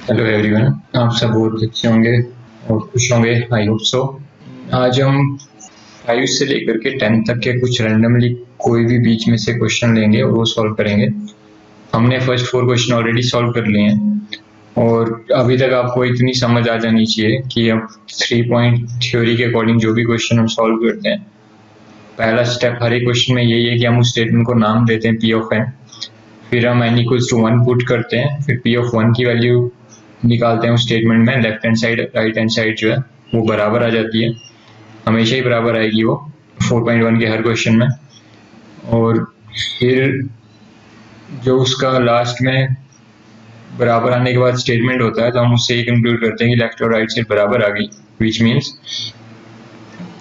Hello everyone, आप सब बहुत अच्छे होंगे और खुश होंगे, आई होप सो। आज हम 5 से लेकर के 10 तक के कुछ रैंडमली कोई भी बीच में से क्वेश्चन लेंगे और वो सॉल्व करेंगे। हमने फर्स्ट 4 क्वेश्चन ऑलरेडी सॉल्व कर लिए हैं और अभी तक आपको इतनी समझ आ जानी चाहिए कि अब 3 पॉइंट थ्योरी के अकॉर्डिंग जो भी क्वेश्चन हम सॉल्व करते हैं, पहला स्टेप हर एक क्वेश्चन में यही है कि हम उस स्टेटमेंट को नाम देते हैं पी ऑफ एन, फिर हम n इक्वल्स टू 1 पुट करते हैं, फिर पी ऑफ 1 की वैल्यू निकालते हैं उस स्टेटमेंट में। Left hand side right hand side जो है वो बराबर आ जाती है, हमेशा ही बराबर आएगी वो 4.1 के हर क्वेश्चन में। और फिर जो उसका लास्ट में बराबर आने के बाद स्टेटमेंट होता है तो हम उससे ये कंक्लूड करते हैं कि लेफ्ट और राइट साइड बराबर आ गई, विच मीन्स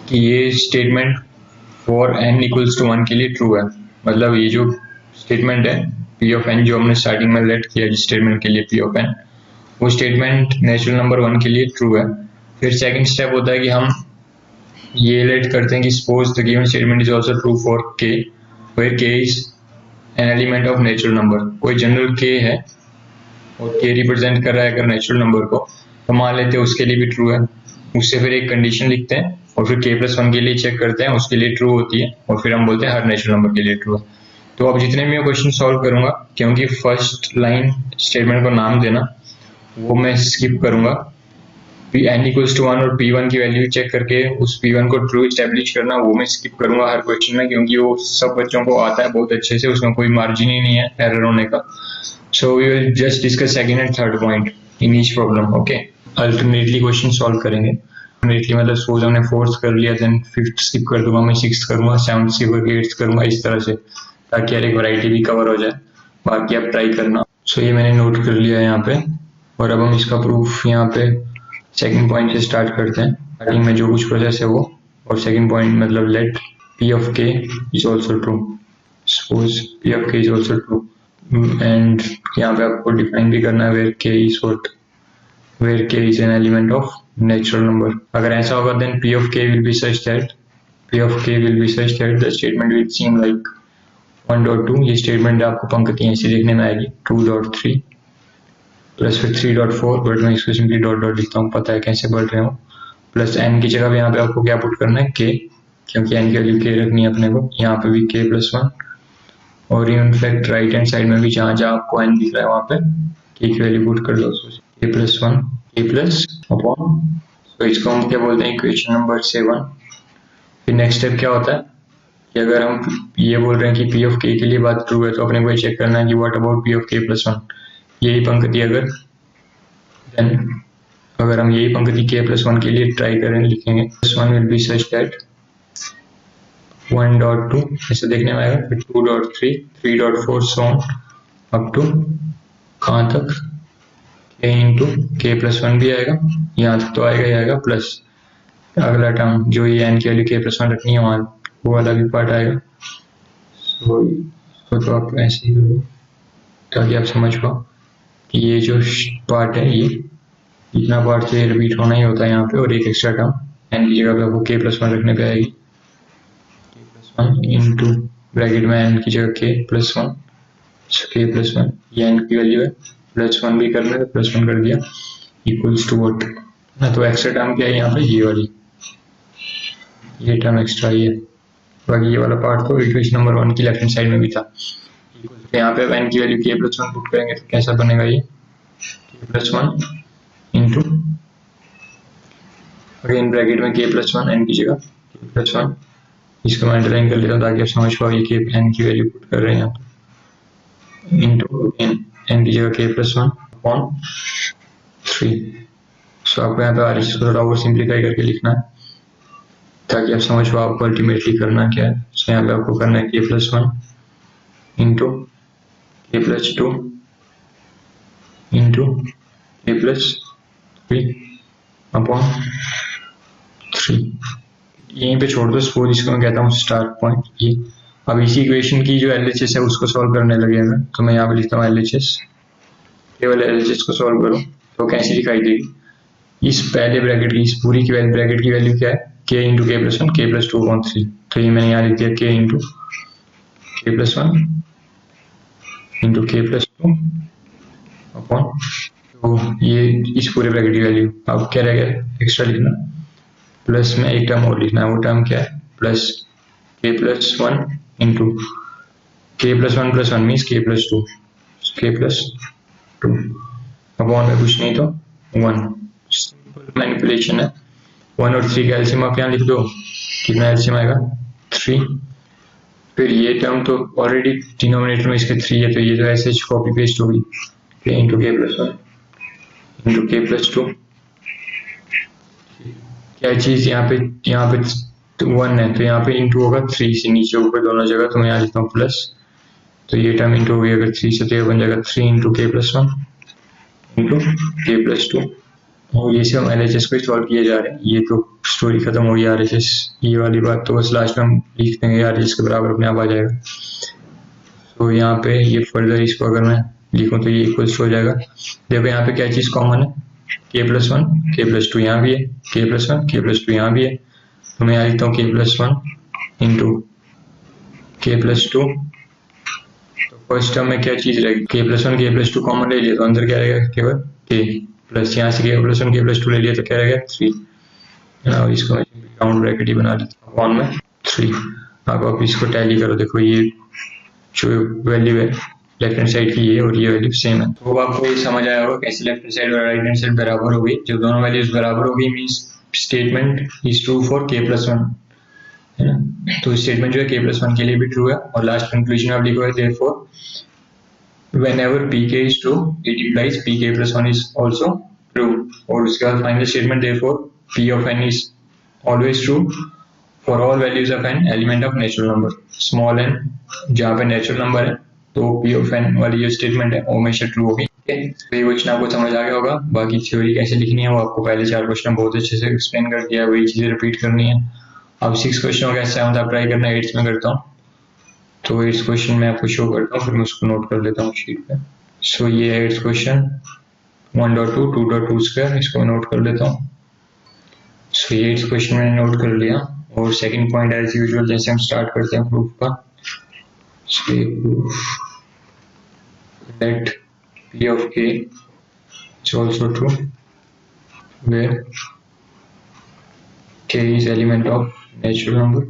कि ये statement for n equals to 1 के लिए ट्रू है। मतलब ये जो स्टेटमेंट है पी ऑफ एन जो हमने स्टार्टिंग में लेट किया जिस स्टेटमेंट के लिए पी ऑफ एन, वो स्टेटमेंट नेचुरल नंबर 1 के लिए ट्रू है। फिर सेकंड स्टेप होता है कि हम ये लेट करते हैं कि suppose the given statement is also true for k, where k is an element of natural number. कोई जनरल k है और k रिप्रेजेंट कर रहा है अगर नेचुरल नंबर को, तो मान लेते हैं उसके लिए भी ट्रू है। उससे फिर एक कंडीशन लिखते हैं और फिर k+1 के लिए चेक करते हैं, उसके लिए ट्रू होती है और फिर हम बोलते हैं हर नेचुरल नंबर के लिए ट्रू है। तो अब जितने भी मैं क्वेश्चन सॉल्व करूंगा, क्योंकि फर्स्ट लाइन स्टेटमेंट को नाम देना वो मैं स्किप करूंगा, n इक्वल्स टू 1 और p1 की वैल्यू चेक करके उस p1 को ट्रू एस्टेब्लिश करना वो मैं स्किप करूंगा हर क्वेश्चन में, क्योंकि वो सब बच्चों को आता है बहुत अच्छे से, उसमें कोई मार्जिन ही नहीं है एरर होने का। So we will just discuss second and third point in each problem. Okay, alternately question solve करेंगे। अल्टरनेटली मतलब सपोज हमने फोर्थ कर लिया, देन फिफ्थ स्किप कर दूंगा, मैं सिक्स्थ करूंगा, सेवंथ स्किप करके एट्थ करूंगा, इस तरह से, ताकि हर एक वैरायटी भी कवर हो जाए। बाकी आप ट्राई करना। सो ये मैंने नोट कर लिया है यहाँ पे, और अब हम इसका प्रूफ यहाँ पे सेकंड पॉइंट से स्टार्ट करते हैं। स्टार्टिंग में जो कुछ प्रोसेस है वो, और सेकंड पॉइंट मतलब late p of k is also true, suppose p of k is also true, and यहाँ पे आपको डिफाइन भी करना है where k is what, where k is an element of natural number। अगर ऐसा होगा then p of k will be such that the statement will seem like 1.2, ये स्टेटमेंट आपको पंक्ति ऐसी देखने में आएगी 2.3 प्लस फिर 3.4, बट मैं इसको सिंपली डॉट डॉट लिखता हूँ, पता है कैसे बढ़ रहे हो। प्लस n की जगह पे यहाँ पे आपको क्या पुट करना है k, क्योंकि n की वैल्यू k रखनी है अपने को, यहाँ पे भी k+1, और इनफैक्ट राइट हैंड साइड में भी जहाँ जहाँ आपको n दिख रहा है वहाँ पे k की वैल्यू पुट कर दो, k+1 k प्लस अपॉन, तो इसको हम क्या बोलते हैं, इक्वेशन नंबर 7। फिर नेक्स्ट स्टेप क्या होता है कि अगर हम ये बोल रहे हैं कि p of k के लिए बात ट्रू है, तो अपने को ये चेक करना है कि what about p of k+1, यही पंक्ति अगर हम यही पंक्ति k+1 के लिए ट्राई करें, लिखेंगे +1 विल बी सच दैट 1.2 ऐसे देखने में आएगा, फिर 2.3 3.4 सो ऑन अप टू कहाँ तक k इंटू k+1 भी आएगा, यहाँ तक तो आएगा ही आएगा, प्लस अगला टर्म जो ये n की वैल्यू k+1 रखनी है वहाँ वो वाला भी पार्ट आएगा। तो आप ऐसे ही करो ताकि आप समझ पाओ कि ये जो पार्ट है ये इतना पार्ट तो ये रिपीट होना ही होता है यहाँ पे, और एक एक्स्ट्रा टर्म n की जगह पे आपको k+1 रखने पे आएगी, k+1 इंटू ब्रैकेट में n की जगह k+1, k+1 ये n की वैल्यू है, +1 भी करना है, +1 कर दिया, इक्वल्स टू व्हाट ना, तो एक्स्ट्रा टर्म क्या है यहाँ पे, ये वाली, ये टर्म एक्स्ट्रा ही है। बाकी ये वाला पार्ट तो इक्वेशन नंबर 1 की लेफ्ट हैंड साइड में भी था। यहाँ पे n की वैल्यू k+1 पुट करेंगे तो कैसा बनेगा, ये k+1 इंटू अगेन ब्रैकेट में k+1 n की जगह k+1, इसको मैं अंडरलाइन कर लेता हूँ ताकि आप समझ पाओ ये k n की वैल्यू पुट कर रहे हैं यहाँ पे, इंटू n की जगह k+1 अपॉन 3। सो आपको यहाँ पे RHS को थोड़ा और सिंप्लीफाई करके लिखना है ताकि आप समझ पाओ आपको अल्टीमेटली करना क्या है। सो यहाँ पे आपको करना है k+1 into k+2 into k+3 upon 3, यहीं पे छोड़ दो, सपोज इसको मैं कहता हूँ स्टार्ट पॉइंट ये। अब इसी इक्वेशन की जो LHS है उसको सॉल्व करने लगे मैं, तो मैं यहाँ पे लिखता हूँ LHS, केवल LHS को सॉल्व करो तो कैसी दिखाई देगी, इस पहले ब्रैकेट की, इस पूरी की ब्रैकेट की वैल्यू क्या है, k into k+1 k+2 upon 3, तो ये मैंने यहाँ लिख दिया k into k+1 into k+2 upon, तो ये इस पूरे ब्रैकेट की वैल्यू। अब क्या रह गया एक्स्ट्रा लिखना, प्लस में एक टर्म और लिखना है, वो टर्म क्या है plus k plus 1 into k plus 1 means k plus 2, k plus 2 upon में कुछ नहीं तो 1। सिंपल मैनिपुलेशन है। 1 और 3 का एलसीएम आप यहाँ लिख दो, कितना एलसीएम आएगा 3। फिर ये टर्म तो ऑलरेडी डिनोमिनेटर में इसके 3 है, तो ये जो ऐसे कॉपी पेस्ट होगी k into k plus 1 into k plus 2। क्या चीज यहाँ पे 1 है तो यहाँ पे इंटू होगा 3 से, नीचे ऊपर दोनों जगह, तो मैं यहाँ लिखता हूँ प्लस, तो ये टर्म इंटू हो गया अगर 3 से, तो ये बन जाएगा 3 into k plus 1 into k plus 2। और ये से हम LHS को सॉल्व किए जा रहे हैं। ये तो स्टोरी खत्म हो गई RHS, ये वाली बात तो बस लास्ट में हम लिख देंगे, RHS के बराबर अपने आप आ जाएगा। तो यहाँ पे ये फर्दर इसको अगर मैं लिखूँ तो ये इक्वल्स हो जाएगा। देखो यहाँ पे क्या चीज़ कॉमन है, k प्लस 1 k प्लस 2 यहाँ भी है, k प्लस 1 k प्लस 2 यहाँ भी है, तो मैं यहाँ लिखता हूँ k plus 1 into k plus 2। तो फर्स्ट टर्म में क्या चीज़ रहेगी, k plus 1 k plus 2 common ले लिया तो अंदर क्या रहेगा केवल k, प्लस यहाँ से k प्लस 1 k प्लस 2 ले लिया तो क्या रहेगा 3। और इसको मैं राउंड ब्रैकेट ही बना देता हूँ अपॉन में 3। अब आप इसको टैली करो, देखो ये जो वैल्यू है लेफ्ट हैंड साइड की ये और ये वैल्यू सेम है। तो आपको ये समझ आया होगा कैसे लेफ्ट हैंड साइड और राइट हैंड साइड बराबर हो गई। जब दोनों वैल्यूज बराबर हो गई means statement is true for k plus 1, है ना। तो स्टेटमेंट जो है k प्लस 1 के लिए भी ट्रू है। और लास्ट कंक्लूजन आप लिखो therefore whenever pk is true it implies pk plus 1 is also true। और उसके बाद final statement therefore p of n is always true for all values of n element of natural number। Small n जहाँ पे natural number है तो p of n वाली जो statement है वो हमेशा ट्रू होगी। तो ये क्वेश्चन आपको समझ आ गया होगा। बाकी थ्योरी कैसे लिखनी है वो आपको पहले 4 क्वेश्चन बहुत अच्छे से एक्सप्लेन कर दिया, वही चीजें रिपीट करनी है। अब 6 क्वेश्चन का 7th आप ट्राई करना, 8th में करता हूँ। तो 8th क्वेश्चन मैं आपको शो करता हूँ, फिर मैं उसको नोट कर लेता हूँ शीट पे। सो ये 8th क्वेश्चन 1.2 2.2 स्क्वायर, इसको मैं नोट कर लेता हूँ। सो ये 8th क्वेश्चन मैंने नोट कर लिया। और सेकंड पॉइंट एज यूजुअल जैसे हम स्टार्ट करते हैं प्रूफ का, proof that p of k is also true where k is element of natural number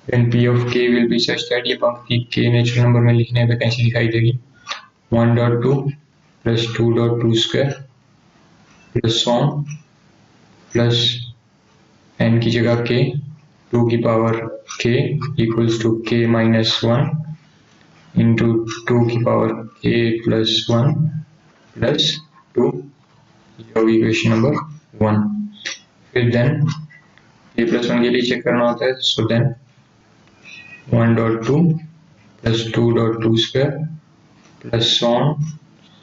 then p of k will be such that ये पंक्ति k नेचुरल नंबर में लिखने पे कैसे दिखाई देगी 1.2 plus 2.2 square plus 1 plus n की जगह k 2 की power k equals to k minus 1 into 2 की पावर k प्लस 1 प्लस 2, ये होगी इक्वेशन नंबर 1। फिर देन k प्लस 1 के लिए चेक करना होता है, so then 1.2 plus 2.2 square plus 1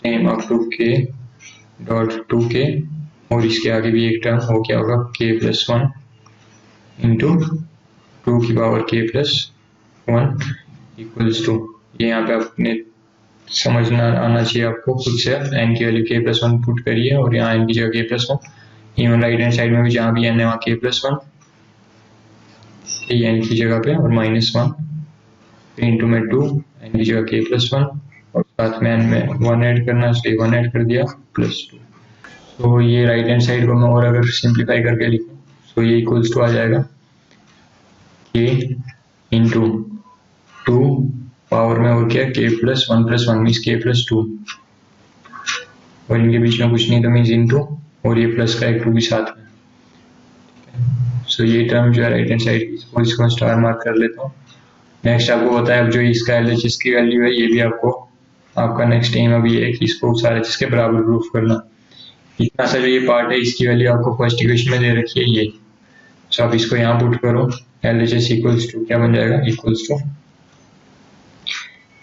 same up to k dot 2k, और इसके आगे भी एक टर्म हो क्या होगा k प्लस 1 इंटू 2 की power k plus 1 equals to, ये यहाँ पे आपने समझना आना चाहिए आपको खुद से। n की वैल्यू k प्लस 1 पुट करिए और यहाँ n की जगह k plus 1, even right hand side में भी जहाँ भी n है वहाँ k प्लस 1 n की जगह पे और माइनस 1 इंटू में 2 n की जगह k प्लस 1 और साथ में n में 1 ऐड करना, इसलिए 1 ऐड कर दिया प्लस 2। तो ये राइट हैंड साइड को मैं और अगर सिंप्लीफाई करके लिखूँ तो ये इक्वल्स टू आ जाएगा k इंटू 2 पावर में और क्या k plus 1 means k plus 2 और इनके बीच में कुछ नहीं तो मीन्स इंटू और ये प्लस का एक 2 भी साथ में। सो ये टर्म जो है राइट हैंड साइड की, इसको स्टार मार्क कर लेता हूँ। नेक्स्ट आपको बताया अब जो इसका LHS की वैल्यू है ये भी आपका नेक्स्ट एम अभी है कि इसको सारे जिसके बराबर प्रूफ करना। इतना सा जो ये पार्ट है इसकी वैल्यू आपको फर्स्ट इक्वेशन में दे रखी है ये, सो आप इसको यहाँ पुट करो, LHS इक्वल्स टू क्या बन जाएगा equals to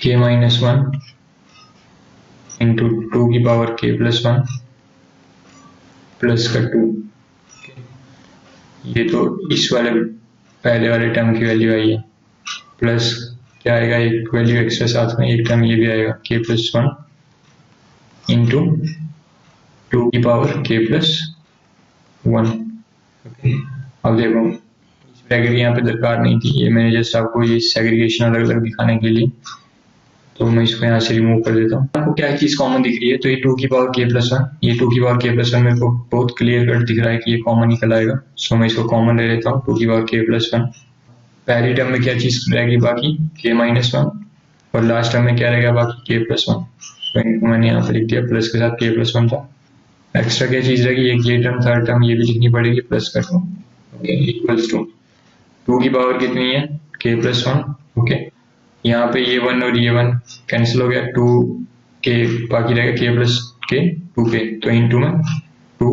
k minus 1 into 2 की पावर k प्लस 1 प्लस का 2। ये तो इस वाले पहले वाले टर्म की वैल्यू आई है, प्लस क्या आएगा एक वैल्यू एक्स्ट्रा साथ में, एक टर्म ये भी आएगा k प्लस 1 इंटू 2 की पावर k प्लस 1। अब देखो ब्रैकेट यहाँ पे दरकार नहीं थी, ये मैंने जस्ट आपको ये सेग्रीगेशन अलग अलग दिखाने के लिए तो मैं इसको यहाँ से रिमूव कर देता हूँ। आपको क्या चीज कॉमन दिख रही है, तो ये 2 की पावर k प्लस 1, ये 2 की पावर k प्लस 1 मेरे को बहुत क्लियर कट दिख रहा है कि ये कॉमन निकल आएगा। सो मैं इसको कॉमन ले लेता हूँ, 2 की पावर k प्लस 1। पहली टर्म में क्या चीज रहेगी बाकी, k माइनस 1, और लास्ट टर्म में क्या रहेगा बाकी k प्लस 1। तो इनको मैंने यहाँ पे लिख दिया, प्लस के साथ k प्लस 1 था। एक्स्ट्रा क्या चीज रहेगी, एक ये टर्म थर्ड टर्म ये भी लिखनी पड़ेगी प्लस कर दो, ओके, इक्वल्स टू 2 की पावर कितनी है k प्लस 1, ओके। यहाँ पे ये 1 और ये 1 कैंसिल हो गया, 2 k बाकी रहेगा k प्लस k 2k, तो इंटू में 2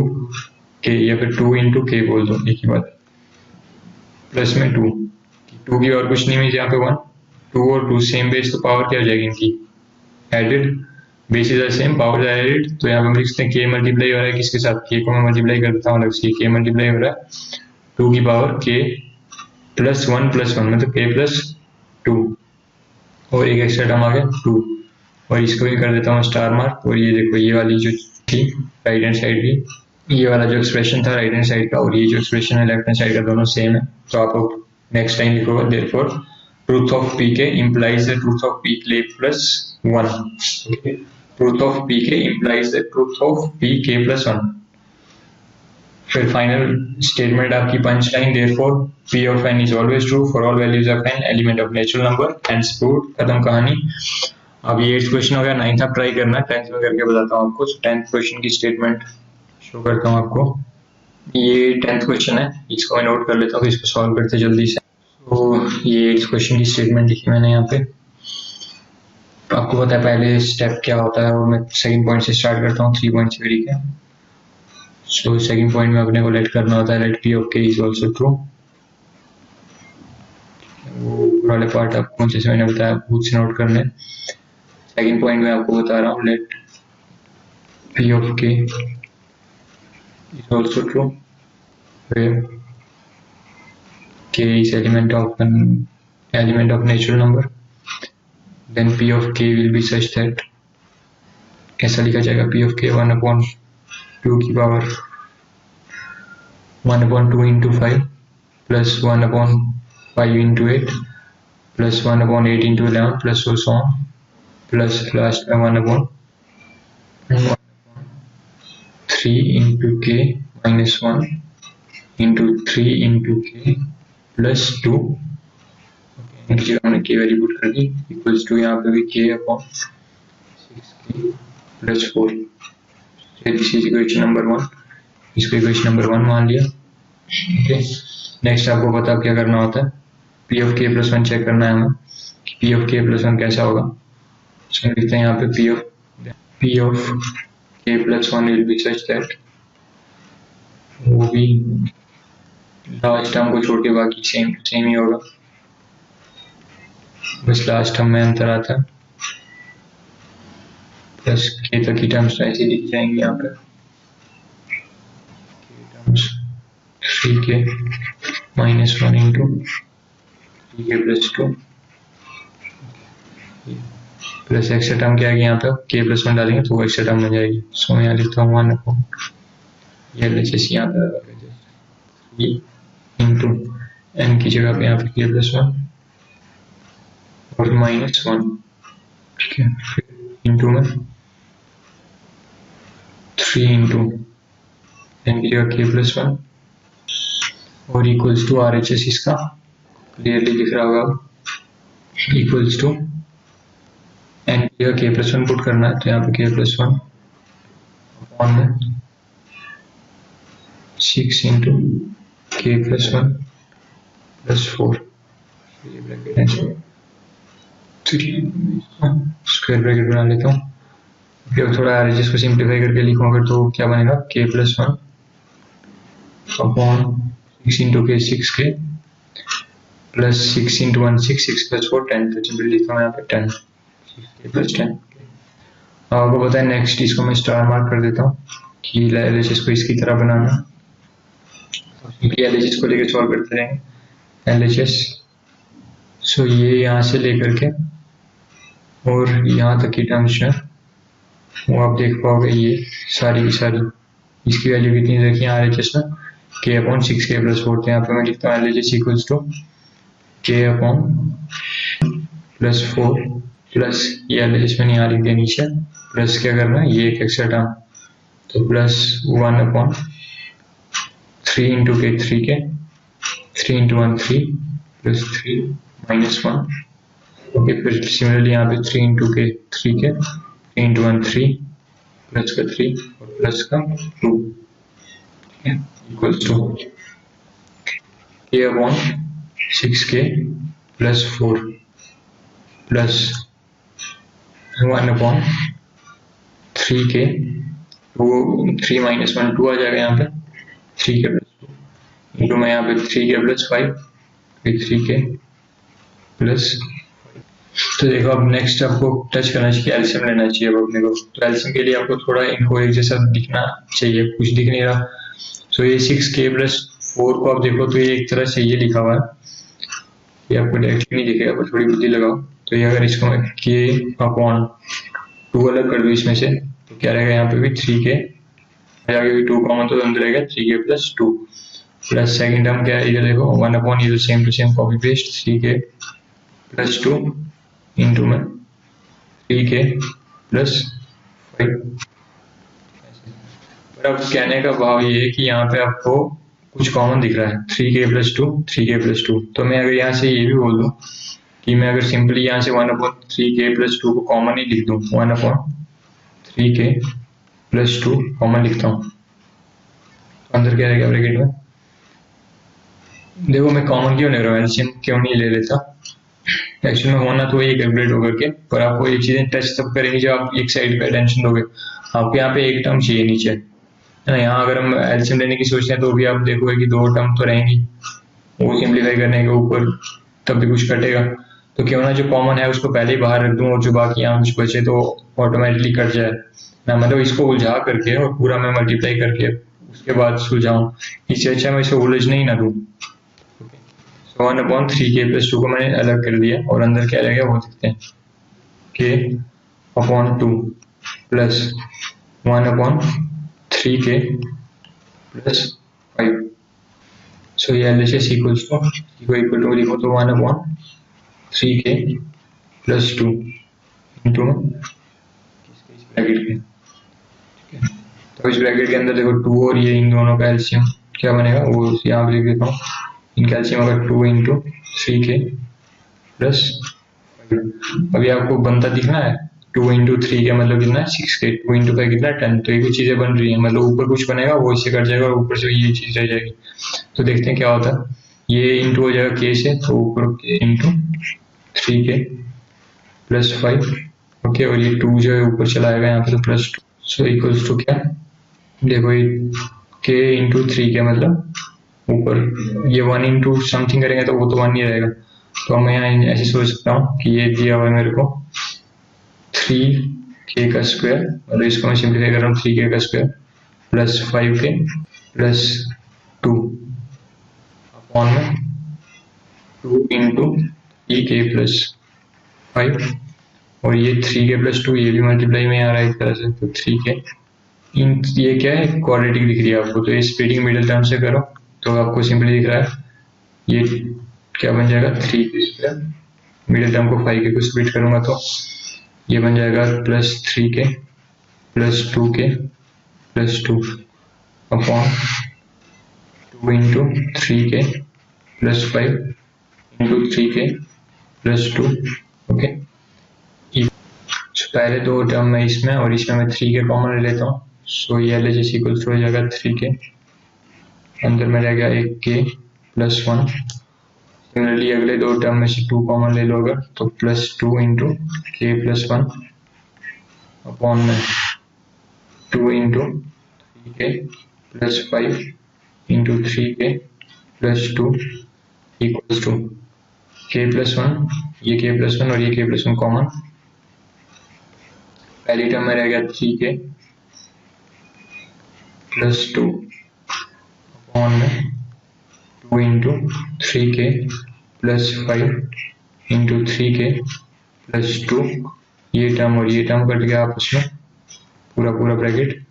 k या फिर 2 इंटू k बोल दो, एक ही बात, प्लस में 2 की और कुछ नहीं, यहाँ पे 1 2 और 2 सेम बेस, तो पावर क्या हो जाएगी इनकी added, base is the same, power is added. तो यहाँ पे हम लिख सकते हैं k मल्टीप्लाई हो रहा है किसके साथ, k को मैं मल्टीप्लाई कर देता हूँ अलग से, k मल्टीप्लाई हो रहा है 2 की पावर k प्लस 1 मतलब k प्लस 2, और एक एक्स्ट्रा टर्म आ गया 2, और इसको भी कर देता हूँ स्टार मार्क। और ये देखो ये वाली जो थी राइट हैंड साइड की, ये वाला जो एक्सप्रेशन था राइट हैंड साइड का और ये जो एक्सप्रेशन है लेफ्ट हैंड साइड का, दोनों सेम है। तो आप नेक्स्ट टाइम लिखोगे therefore truth of pk implies the truth of pk plus 1, okay? Truth of pk implies the truth of pk plus 1। फिर फाइनल स्टेटमेंट आपकी punch line, therefore p of n is always true for all values of n element of natural number, hence proved, खत्म कहानी। अब ये 8th question हो गया, 9th आप try करना, 10th में करके बताता हूँ आपको। 10th क्वेश्चन की स्टेटमेंट शो करता हूँ आपको, ये 10th क्वेश्चन है, इसको मैं नोट कर लेता हूँ, इसको सॉल्व करते जल्दी से। तो ये 8th क्वेश्चन की स्टेटमेंट लिखी मैंने यहाँ पे, आपको पता है पहले स्टेप क्या होता है, और मैं सेकंड पॉइंट से स्टार्ट करता हूँ, 3 पॉइंट से वेरी क्या। सो सेकंड पॉइंट में अपने को लेट करना होता है let p of k is also true, वो वाले पार्ट आपको जैसे मैंने बताया खुद से नोट कर लें। सेकंड पॉइंट में आपको बता रहा हूँ let p of k is also true where k is element of natural number, then p of k will be such that, कैसा लिखा जाएगा, p of k 1/2 की power 1/2 into 5 plus 1/5 into 8 plus 1/8 into 11 plus so on, plus last में 1/3 into k minus 1 into 3 into k plus 2, इनकी जगह हमने k value put कर दी, equals to यहाँ पे भी k/6k plus 4। This is equation number 1, इसको इक्वेशन नंबर 1 मान लिया, ओके। नेक्स्ट आपको पता क्या करना होता है, p of k plus 1 check करना है हमें कि p ऑफ k प्लस 1 कैसा होगा। तो लिखते हैं यहाँ पे p of k plus 1 will be such that, वो भी लास्ट टर्म को छोड़ के बाकी सेम ही होगा, बस लास्ट टर्म में अंतर आता है, प्लस k तक की टर्म्स ऐसे लिख जाएंगे यहाँ पे, terms 3k minus 1 into 3k plus 2 plus extra term क्या आएगी यहाँ पे, k प्लस 1 डालेंगे तो वो एक्स्ट्रा टर्म बन जाएगी। सो मैं यहाँ लिखता हूँ 1/, ये LHS यहाँ पे इंटू n की जगह पे यहाँ पे k प्लस 1 और माइनस 1, ठीक है, इंटू में 3 इंटू n की जगह k प्लस 1 और इक्वल्स टू RHS, इसका क्लियरली लिख रहा होगा, इक्वल्स टू n की जगह k प्लस 1 पुट करना है, तो यहाँ पे k प्लस 1 अपॉन में 6 इंटू k प्लस 1 प्लस 4, ये ब्रैकेट है 3 स्क्वायर ब्रैकेट बना लेता हूँ। फिर थोड़ा RHS को सिंप्लीफाई करके लिखूंगा तो क्या बनेगा, k plus 1 upon 6 into k 6k plus 6 into 1 6 plus 4 10, तो सिंपली लिखता हूँ यहाँ पे 10 6k प्लस 10। आपको पता है नेक्स्ट इसको मैं स्टार मार्क कर देता हूँ कि LHS को इसकी तरह बनाना, तो सिंपली LHS को लेकर सॉल्व करते रहेंगे LHS। सो ये यहाँ से लेकर के और यहाँ तक की टर्म्स है वो आप देख पाओगे, ये सारी की सारी इसकी वैल्यू कितनी रखी है RHS में, k/6k प्लस 4, तो यहाँ पे मैं लिखता हूँ LHS equals to k/+4 plus ये वाले जिसमें यहाँ लिख दिया नीचे, प्लस क्या करना है ये एक एक्स्ट्रा टर्म, तो प्लस 1/3 इंटू के 3 के 3 इंटू 1 3 प्लस 3 माइनस 1। ओके, फिर सिमिलरली यहाँ पे 3 इंटू के 3 के 3 इंटू 1 3 प्लस का 3 और प्लस का 2 इक्वल्स टू के upon 6k plus 4 plus 1/3k, वो 3 माइनस 1 2 आ जाएगा यहाँ पे 3k प्लस 2 इंटू में यहाँ पे 3k प्लस 5 फिर 3k प्लस। तो देखो अब नेक्स्ट आपको टच करना चाहिए, एलसीएम लेना चाहिए अब अपने को। तो एलसीएम के लिए आपको थोड़ा इनको एक जैसा दिखना चाहिए, कुछ दिख नहीं रहा। तो ये 6k प्लस 4 को आप देखो तो ये एक तरह से ये लिखा हुआ है, ये आपको डायरेक्टली नहीं दिखेगा पर थोड़ी बुद्धि लगाओ। तो ये अगर इसको मैं k अपॉन 2 अलग कर दूँ इसमें से तो क्या रहेगा, यहाँ पे भी 3k आगे भी 2 कॉमन तो अंदर रहेगा 3k plus 2 plus second term क्या है, इधर देखो 1 अपॉन ये same to same copy paste 3k plus 2 into में 3k प्लस 5। पर अब कहने का भाव ये है कि यहाँ पे आपको कुछ कॉमन दिख रहा है 3k प्लस 2 3k प्लस 2। तो मैं अगर यहाँ से ये भी बोल दूँ कि मैं अगर सिंपली यहाँ से 1/3k प्लस 2 को कॉमन ही लिख दूँ, 1/3k प्लस 2 कॉमन लिखता हूँ, तो अंदर क्या रहेगा ब्रैकेट में। देखो मैं कॉमन क्यों ले रहा हूँ, एलसीएम क्यों नहीं ले लेता, एक्चुअली में होना तो ये कैलकुलेट होकर के, पर आपको ये चीजें टच तब करेंगे जब आप एक साइड पे अटेंशन दोगे। आपको यहाँ पे एक टर्म चाहिए नीचे है ना, यहाँ अगर हम एलसीएम लेने की सोचते हैं तो भी आप देखोगे कि 2 टर्म तो रहेंगी, वो सिंप्लीफाई करने के ऊपर तब भी कुछ कटेगा। तो क्यों ना जो कॉमन है उसको पहले ही बाहर रख दूं और जो बाकी यहाँ कुछ बचे तो ऑटोमेटिकली कट जाए ना, मतलब इसको उलझा करके और पूरा मैं मल्टीप्लाई करके उसके बाद सुलझाऊं, इससे अच्छा मैं इसको उलझने ही ना दूं। 1/3k प्लस 2 को मैंने अलग कर दिया और अंदर क्या रहेगा वो देखते हैं, k upon 2 plus 1/3k plus 5। So ये LHS equals to equal to लिखो तो 1/3k प्लस 2 इंटू ब्रैकेट के, तो इस ब्रैकेट के अंदर देखो 2 और ये इन दोनों का एलसीएम क्या बनेगा वो यहाँ पे लिख देता हूँ। इनका एलसीएम अगर 2 इंटू 3k प्लस 5, अभी आपको बनता दिखना है 2 इंटू 3k मतलब कितना है 6k, 2 इंटू 5 कितना 10। तो ये कुछ चीजें बन रही है, मतलब ऊपर कुछ बनेगा वो इससे कट जाएगा और ऊपर से ये चीज रह जाएगी। तो देखते हैं क्या होता है, ये इंटू हो जाएगा k से, तो ऊपर k into 3k plus 5 okay, और ये 2 जो है ऊपर चलाएगा यहाँ पे तो प्लस 2। सो इक्वल्स टू क्या, देखो ये k इंटू 3k मतलब ऊपर ये 1 इंटू समथिंग करेंगे तो वो तो 1 ही रहेगा। तो मैं यहाँ ऐसे सोच सकता हूँ कि ये दिया हुआ है मेरे को 3k का स्क्वायर, और इसको मैं सिंप्लीफाई कर रहा हूँ 3k का square plus 5k plus 2 upon में 2 इंटू 3k प्लस 5, और ये 3k प्लस 2 ये भी मल्टीप्लाई में आ रहा है एक तरह से, तो 3k इन ये क्या है क्वाड्रेटिक दिख रही है आपको, तो ये स्प्लिटिंग मिडिल टर्म से करो तो आपको सिंपली दिख रहा है ये क्या बन जाएगा 3k स्क्वायर, मिडिल टर्म को 5k को स्प्लिट करूंगा तो ये बन जाएगा plus 3k plus 2k plus 2 upon 2 into 3k plus 5 into 3k plus 2 okay. पहले 2 टर्म में इसमें और इसमें मैं 3k कॉमन ले लेता हूँ, सो ये एलएचएस इक्वल हो जाएगा 3k, अंदर में रह गया एक k प्लस 1। सिमिलरली अगले 2 टर्म में से 2 कॉमन ले लो अगर तो plus 2 into k plus 1 upon में 2 into 3k plus 5 into 3k plus 2 equals to k plus 1, ये k प्लस 1 और ये k प्लस 1 कॉमन, पहली टर्म में रह गया 3k प्लस 2 अपॉन में 2 into 3k plus 5 into 3k plus 2, ये टर्म और ये टर्म कट गया आपस में पूरा पूरा ब्रैकेट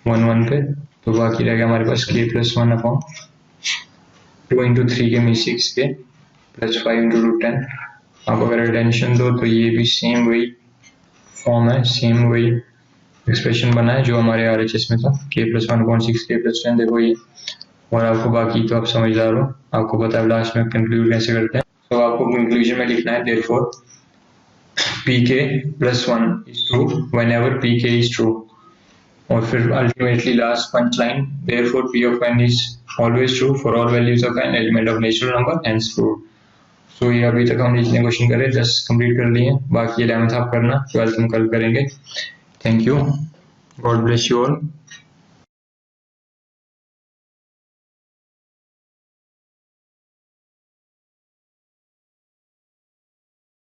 1 1 पे, तो बाकी रह गया हमारे पास k plus 1 upon 2 into 3k में 6k प्लस 5 इंटू 10 आप अगर अटेंशन दो तो ये भी सेम वही फॉर्म है, सेम वही एक्सप्रेशन बना है जो हमारे RHS में था, k+1/6 k+10 देखो ये। और आपको बाकी तो आप समझदार हो, आपको पता है लास्ट में कंक्लूड कैसे करते हैं। तो आपको कंक्लूजन में लिखना है therefore pk+1 is true whenever pk is true, और फिर ultimately last punch line therefore p of n is always true for all values of n element of natural number hence true। सो ये अभी तक हम जितने क्वेश्चन करे 10 complete कर लिए, बाकी 11th आप करना, 12th हम कल करेंगे। Thank you, God bless you all.